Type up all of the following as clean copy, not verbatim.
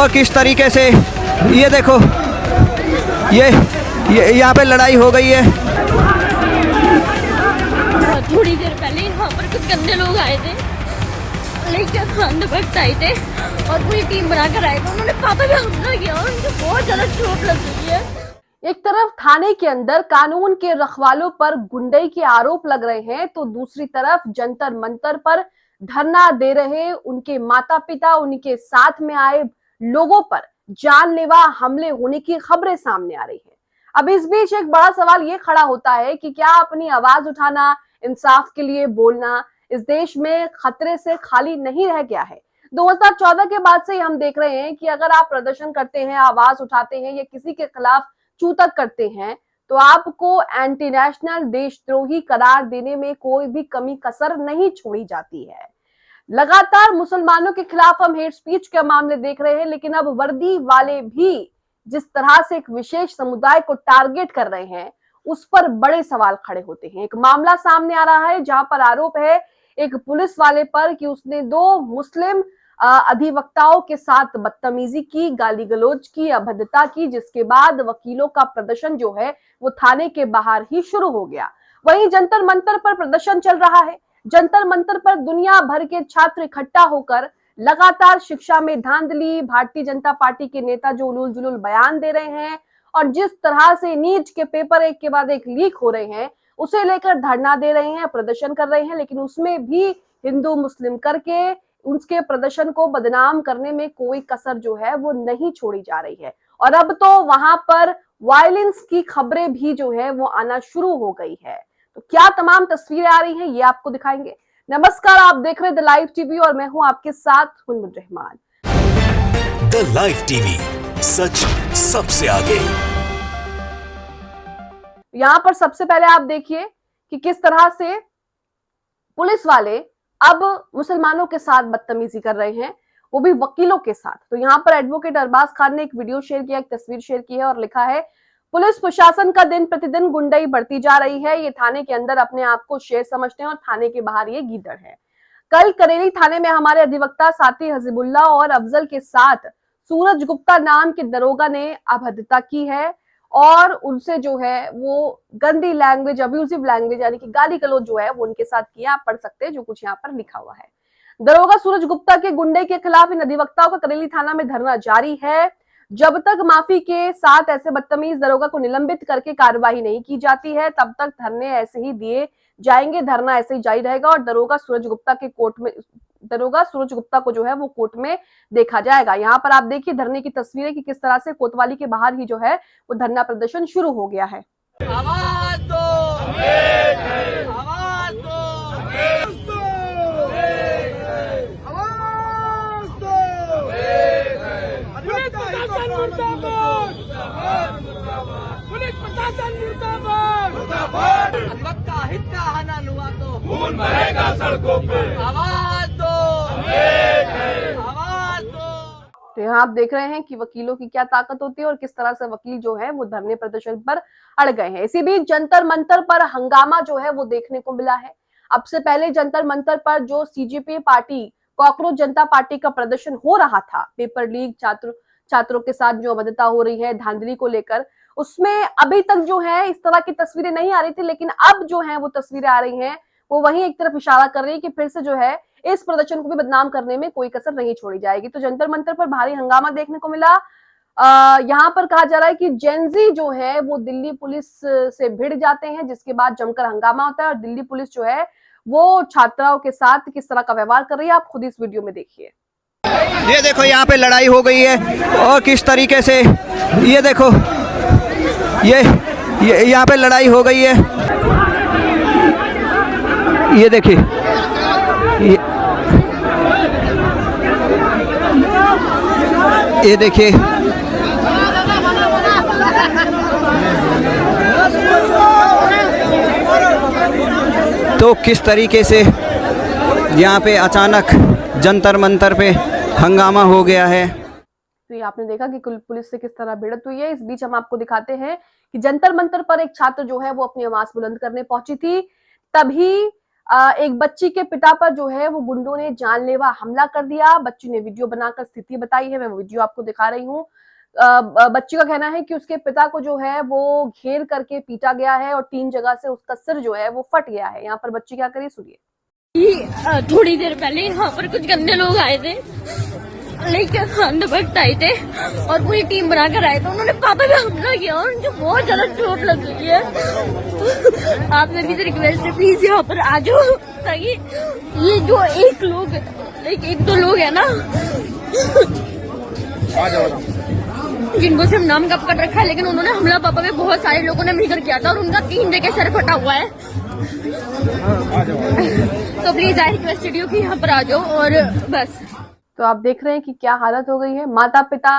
और किस तरीके से ये देखो ये यहाँ पे लड़ाई हो गई है। थोड़ी देर पहले यहाँ पर कुछ गंदे लोग आए थे, लेकर अंधभक्त आए थे और पूरी टीम बनाकर आए थे। उन्होंने पापा भी हमला किया और उनको बहुत ज्यादा चोट लग गई है। एक तरफ थाने के अंदर कानून के रखवालों पर गुंडई के आरोप लग रहे हैं, तो दूसरी तरफ जंतर मंतर पर धरना दे रहे उनके माता पिता, उनके साथ में आए लोगों पर जानलेवा हमले होने की खबरें सामने आ रही हैं। अब इस बीच एक बड़ा सवाल ये खड़ा होता है कि क्या अपनी आवाज उठाना, इंसाफ के लिए बोलना इस देश में खतरे से खाली नहीं रह गया है। 2014 के बाद से हम देख रहे हैं कि अगर आप प्रदर्शन करते हैं, आवाज उठाते हैं या किसी के खिलाफ चूतक करते हैं, तो आपको एंटी नेशनल, देशद्रोही करार देने में कोई भी कमी कसर नहीं छोड़ी जाती है। लगातार मुसलमानों के खिलाफ हम हेट स्पीच के मामले देख रहे हैं, लेकिन अब वर्दी वाले भी जिस तरह से एक विशेष समुदाय को टारगेट कर रहे हैं, उस पर बड़े सवाल खड़े होते हैं। एक मामला सामने आ रहा है जहां पर आरोप है एक पुलिस वाले पर कि उसने 2 मुस्लिम अधिवक्ताओं के साथ बदतमीजी की, गाली गलौज की, अभद्रता की, जिसके बाद वकीलों का प्रदर्शन जो है वो थाने के बाहर ही शुरू हो गया। वहीं जंतर मंतर पर प्रदर्शन चल रहा है। जंतर मंतर पर दुनिया भर के छात्र इकट्ठा होकर लगातार शिक्षा में धांधली, भारतीय जनता पार्टी के नेता जो उलूल जुलूल बयान दे रहे हैं और जिस तरह से नीट के पेपर एक के बाद एक लीक हो रहे हैं, उसे लेकर धरना दे रहे हैं, प्रदर्शन कर रहे हैं, लेकिन उसमें भी हिंदू मुस्लिम करके उसके प्रदर्शन को बदनाम करने में कोई कसर जो है वो नहीं छोड़ी जा रही है। और अब तो वहां पर वायलेंस की खबरें भी जो है वो आना शुरू हो गई है। तो क्या तमाम तस्वीरें आ रही हैं, ये आपको दिखाएंगे। नमस्कार, आप देख रहे हैं द लाइव टीवी और मैं हूं आपके साथ हुनमुन रहमान। द लाइव टीवी, सच सबसे आगे। यहां पर सबसे पहले आप देखिए कि किस तरह से पुलिस वाले अब मुसलमानों के साथ बदतमीजी कर रहे हैं, वो भी वकीलों के साथ। तो यहाँ पर एडवोकेट अरबाज खान ने एक वीडियो शेयर किया, एक तस्वीर शेयर की है और लिखा है, पुलिस प्रशासन का दिन प्रतिदिन गुंडाई बढ़ती जा रही है। ये थाने के अंदर अपने आप को शेर समझते हैं और थाने के बाहर ये गीदड़ है। कल करेली थाने में हमारे अधिवक्ता साथी हजीबुल्लाह और अफजल के साथ सूरज गुप्ता नाम के दरोगा ने अभद्रता की है और उनसे जो है वो गंदी लैंग्वेज, अब्यूजिव लैंग्वेज यानी कि गाली गलौज जो है वो उनके साथ किया। आप पढ़ सकते हैं जो कुछ यहाँ पर लिखा हुआ है। दरोगा सूरज गुप्ता के गुंडे के खिलाफ इन अधिवक्ताओं का करेली थाना में धरना जारी है। जब तक माफी के साथ ऐसे बदतमीज दरोगा को निलंबित करके कार्यवाही नहीं की जाती है, तब तक धरने ऐसे ही दिए जाएंगे, धरना ऐसे ही जारी रहेगा और दरोगा सूरज गुप्ता को जो है वो कोर्ट में देखा जाएगा। यहाँ पर आप देखिए धरने की तस्वीरें कि किस तरह से कोतवाली के बाहर ही जो है वो धरना प्रदर्शन शुरू हो गया है। आवाज दो, आवाज दो, आवाज दो। पुलिस प्रशासन मुर्दाबाद, पुलिस प्रशासन मुर्दाबाद। अधिवक्ता हित का हनन हुआ तो खून बहेगा सड़कों पे। आवाज दो, आवाज दो। तो यहाँ आप देख रहे हैं कि वकीलों की क्या ताकत होती है और किस तरह से वकील जो है वो धरने प्रदर्शन पर अड़ गए हैं। इसी बीच जंतर मंतर पर हंगामा जो है वो देखने को मिला है। अब से पहले जंतर मंतर पर जो सीजेपी पार्टी, कॉकरोच जनता पार्टी का प्रदर्शन हो रहा था, पेपर लीक, छात्रों के साथ जो अभद्रता हो रही है, धांधली को लेकर, उसमें अभी तक जो है इस तरह की तस्वीरें नहीं आ रही थी, लेकिन अब जो है वो तस्वीरें आ रही हैं, वो वहीं एक तरफ इशारा कर रही है कि फिर से जो है इस प्रदर्शन को भी बदनाम करने में कोई कसर नहीं छोड़ी जाएगी। तो जंतर मंतर पर भारी हंगामा देखने को मिला। यहाँ पर कहा जा रहा है कि जेनजी जो है वो दिल्ली पुलिस से भिड़ जाते हैं, जिसके बाद जमकर हंगामा होता है और दिल्ली पुलिस जो है वो छात्राओं के साथ किस तरह का व्यवहार कर रही है, आप खुद इस वीडियो में देखिए। ये देखो यहाँ पे लड़ाई हो गई है और किस तरीके से ये देखो ये यहाँ पे लड़ाई हो गई है। ये देखिए ये देखिए तो किस तरीके से यहाँ पे अचानक जंतर मंतर पे हंगामा हो गया है। तो ये आपने देखा कि पुलिस से किस तरह भिड़त हुई है। इस बीच हम आपको दिखाते हैं कि जंतर मंतर पर एक छात्र जो है वो अपनी आवाज बुलंद करने पहुंची थी, तभी एक बच्ची के पिता पर जो है वो गुंडों ने जानलेवा हमला कर दिया। बच्ची ने वीडियो बनाकर स्थिति बताई है, मैं वो वीडियो आपको दिखा रही हूँ। बच्ची का कहना है कि उसके पिता को जो है वो घेर करके पीटा गया है और 3 जगह से उसका सिर जो है वो फट गया है। यहाँ पर बच्ची क्या करी सुनिए। थोड़ी देर पहले यहाँ पर कुछ गंदे लोग आए थे, लेकर खान वक्त आए थे और पूरी टीम बनाकर आए थे। उन्होंने पापा पे हमला किया और उनको बहुत ज्यादा चोट लग गई है। आप में भी रिक्वेस्ट है, प्लीज यहाँ पर आ जाओ, ताकि ये जो एक दो लोग है ना जिनको सिर्फ नाम का पकड़ रखा है, लेकिन उन्होंने हमला पापा पे बहुत सारे लोगों ने मिलकर किया था और उनका 3 जगह सर फटा हुआ है। तो प्लीज आई रिक्वेस्टेड यू कि यहाँ पर आ जाओ और बस। तो आप देख रहे हैं कि क्या हालत हो गई है। माता पिता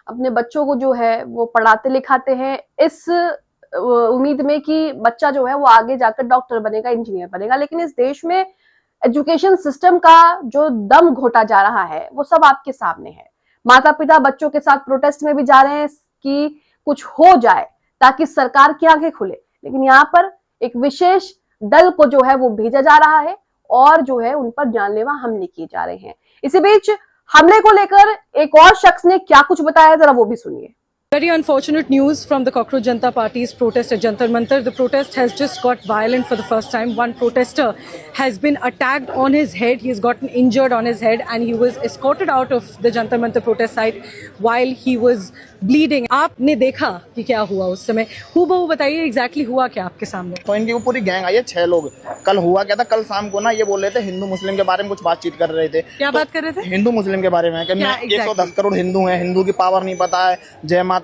अपने बच्चों को जो है वो पढ़ाते लिखाते हैं इस उम्मीद में कि बच्चा जो है वो आगे जाकर डॉक्टर बनेगा, इंजीनियर बनेगा, लेकिन इस देश में एजुकेशन सिस्टम का जो दम घोटा जा रहा है वो सब आपके सामने है। माता पिता बच्चों के साथ प्रोटेस्ट में भी जा रहे हैं कि कुछ हो जाए ताकि सरकार की आंखें खुले, लेकिन यहाँ पर एक विशेष दल को जो है वो भेजा जा रहा है और जो है उन पर जानलेवा हमले किए जा रहे हैं। इसी बीच हमले को लेकर एक और शख्स ने क्या कुछ बताया, जरा वो भी सुनिए। Very unfortunate news from the Cockroach Janata Party's protest at Jantar Mantar. The protest has just got violent for the first time. One protester has been attacked on his head. He has gotten injured on his head and he was escorted out of the Jantar Mantar protest site while he was bleeding. आपने देखा कि क्या हुआ उस समय, हूबहू बताइए exactly हुआ क्या आपके सामने। तो इनकी वो पूरी गैंग आई है, 6 लोग। कल हुआ क्या था, कल शाम को ना ये बोल रहे थे हिंदू मुस्लिम के बारे में कुछ बातचीत कर रहे थे। क्या बात कर रहे थे? हिंदू मुस्लिम के बारे में कि 110 करोड़ हिंदू हैं, हिंदू की पावर नहीं पता है,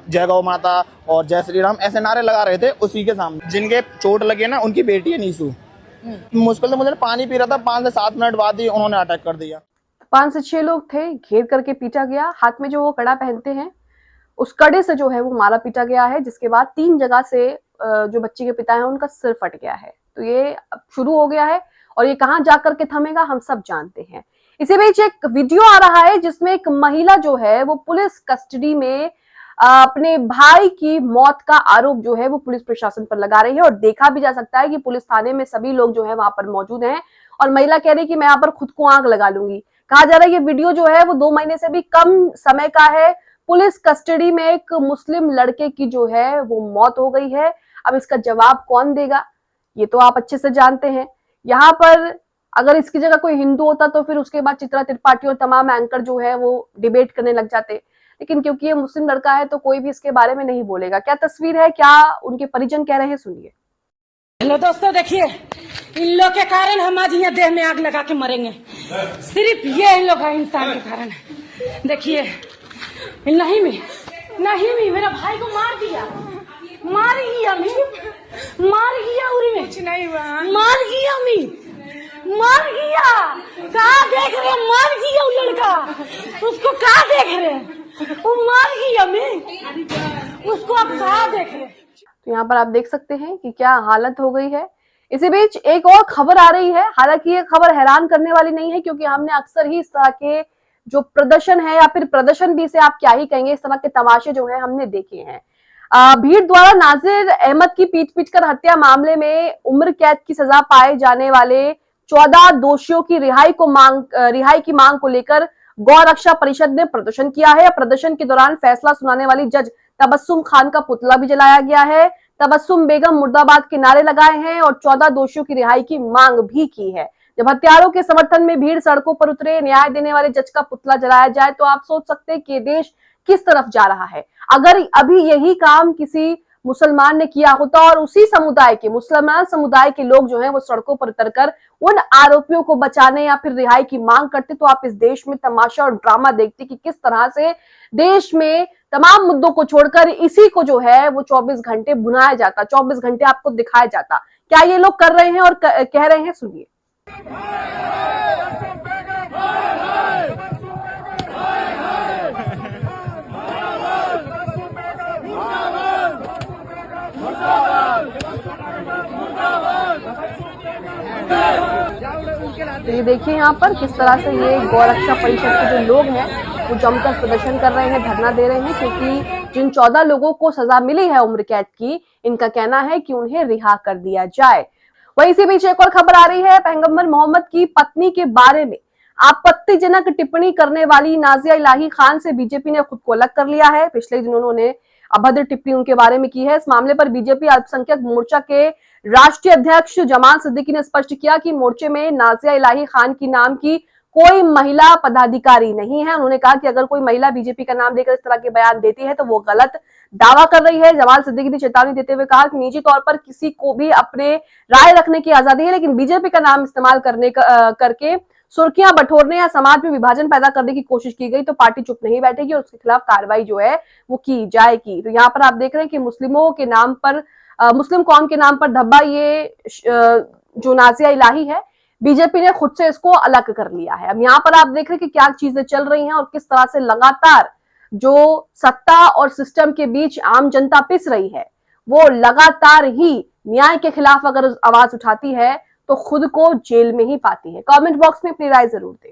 जय गौ माता और जय श्री राम ऐसे नारे लगा रहे थे उसी के सामने। जिनके चोट लगी है ना उनकी बेटी है नीशू। मुश्किल से मुझे पानी पी रहा था, 5 से 7 मिनट बाद ही उन्होंने अटैक कर दिया। 5 से 6 लोग थे, घेर करके पीटा गया। हाथ में जो वो कड़ा पहनते हैं उस कड़े से जो है वो मारा पीटा गया है, जिसके बाद 3 जगह से जो बच्ची के पिता हैं उनका सिर फट गया है। तो ये अब शुरू हो गया है और ये कहाँ जाकर के थमेगा हम सब जानते हैं। इसी बीच एक वीडियो आ रहा है जिसमें एक महिला जो है वो पुलिस कस्टडी में अपने भाई की मौत का आरोप जो है वो पुलिस प्रशासन पर लगा रही है और देखा भी जा सकता है कि पुलिस थाने में सभी लोग जो है वहां पर मौजूद हैं और महिला कह रही है कि मैं यहाँ पर खुद को आग लगा लूंगी। कहा जा रहा है ये वीडियो जो है वो 2 महीने से भी कम समय का है। पुलिस कस्टडी में एक मुस्लिम लड़के की जो है वो मौत हो गई है। अब इसका जवाब कौन देगा ये तो आप अच्छे से जानते हैं। यहाँ पर अगर इसकी जगह कोई हिंदू होता तो फिर उसके बाद चित्रा त्रिपाठी और तमाम एंकर जो है वो डिबेट करने लग जाते, लेकिन क्योंकि ये मुस्लिम लड़का है तो कोई भी इसके बारे में नहीं बोलेगा। क्या तस्वीर है, क्या उनके परिजन कह रहे हैं, सुनिए। हेलो दोस्तों, देखिए इन लोग के कारण हम आज यहाँ देह में आग लगा के मरेंगे। सिर्फ ये इन लोग है इंसान के कारण। देखिए नहीं मेरा भाई को मार गया उरी में नहीं हुआ, मार गया कहा देख रहे, मार गया वो लड़का, उसको कहा देख रहे, वो मार गया उसको आप कहा देख रहे। तो यहाँ पर आप देख सकते हैं कि क्या हालत हो गई है। इसी बीच एक और खबर आ रही है, हालांकि ये खबर हैरान करने वाली नहीं है क्योंकि हमने अक्सर ही इस तरह के जो प्रदर्शन है या फिर प्रदर्शन भी इसे आप क्या ही कहेंगे, इस तरह के तमाशे जो है हमने देखे हैं। भीड़ द्वारा नाजिर अहमद की पीट कर हत्या मामले में उम्र कैद की सजा पाए जाने वाले 14 दोषियों की रिहाई की मांग को लेकर गौ रक्षा परिषद ने प्रदर्शन किया है। प्रदर्शन के दौरान फैसला सुनाने वाली जज तबस्सुम खान का पुतला भी जलाया गया है। तबस्सुम बेगम मुर्दाबाद के नारे लगाए हैं और 14 दोषियों की रिहाई की मांग भी की है। जब हत्यारों के समर्थन में भीड़ सड़कों पर उतरे, न्याय देने वाले जज का पुतला जलाया जाए तो आप सोच सकते हैं कि देश किस तरफ जा रहा है। अगर अभी यही काम किसी मुसलमान ने किया होता और उसी समुदाय के मुसलमान समुदाय के लोग जो हैं वो सड़कों पर उतरकर उन आरोपियों को बचाने या फिर रिहाई की मांग करते तो आप इस देश में तमाशा और ड्रामा देखते कि किस तरह से देश में तमाम मुद्दों को छोड़कर इसी को जो है वो 24 घंटे भुनाया जाता, 24 घंटे आपको दिखाया जाता। क्या ये लोग कर रहे हैं और कह रहे हैं, सुनिए। तो ये देखिए यहाँ पर किस तरह से ये गौ रक्षा परिषद के जो लोग हैं वो जमकर प्रदर्शन कर रहे हैं, धरना दे रहे हैं, क्योंकि जिन 14 लोगों को सजा मिली है उम्र कैद की, इनका कहना है कि उन्हें रिहा कर दिया जाए। वहीं इसी बीच एक और खबर आ रही है। पैगंबर मोहम्मद की पत्नी के बारे में आपत्तिजनक टिप्पणी करने वाली नाजिया इलाही खान से बीजेपी ने खुद को अलग कर लिया है। पिछले दिनों उन्होंने अभद्र टिप्पणी उनके बारे में की है। इस मामले पर बीजेपी अल्पसंख्यक मोर्चा के राष्ट्रीय अध्यक्ष जमाल सिद्दीकी ने स्पष्ट किया कि मोर्चे में नाजिया इलाही खान की नाम की कोई महिला पदाधिकारी नहीं है। उन्होंने कहा कि अगर कोई महिला बीजेपी का नाम लेकर इस तरह के बयान देती है तो वो गलत दावा कर रही है। जमाल सिद्दीकी ने चेतावनी देते हुए कहा कि निजी तौर पर किसी को भी अपने राय रखने की आजादी है, लेकिन बीजेपी का नाम इस्तेमाल करके सुर्खियां बटोरने या समाज में विभाजन पैदा करने की कोशिश की गई तो पार्टी चुप नहीं बैठेगी और उसके खिलाफ कार्रवाई जो है वो की जाएगी। तो यहाँ पर आप देख रहे हैं कि मुस्लिमों के नाम पर, मुस्लिम कौम के नाम पर धब्बा ये जो नाजिया इलाही है, बीजेपी ने खुद से इसको अलग कर लिया है। अब यहाँ पर आप देख रहे हैं कि क्या चीजें चल रही हैं और किस तरह से लगातार जो सत्ता और सिस्टम के बीच आम जनता पिस रही है, वो लगातार ही न्याय के खिलाफ अगर आवाज उठाती है तो खुद को जेल में ही पाती है। कमेंट बॉक्स में अपनी राय जरूर दें।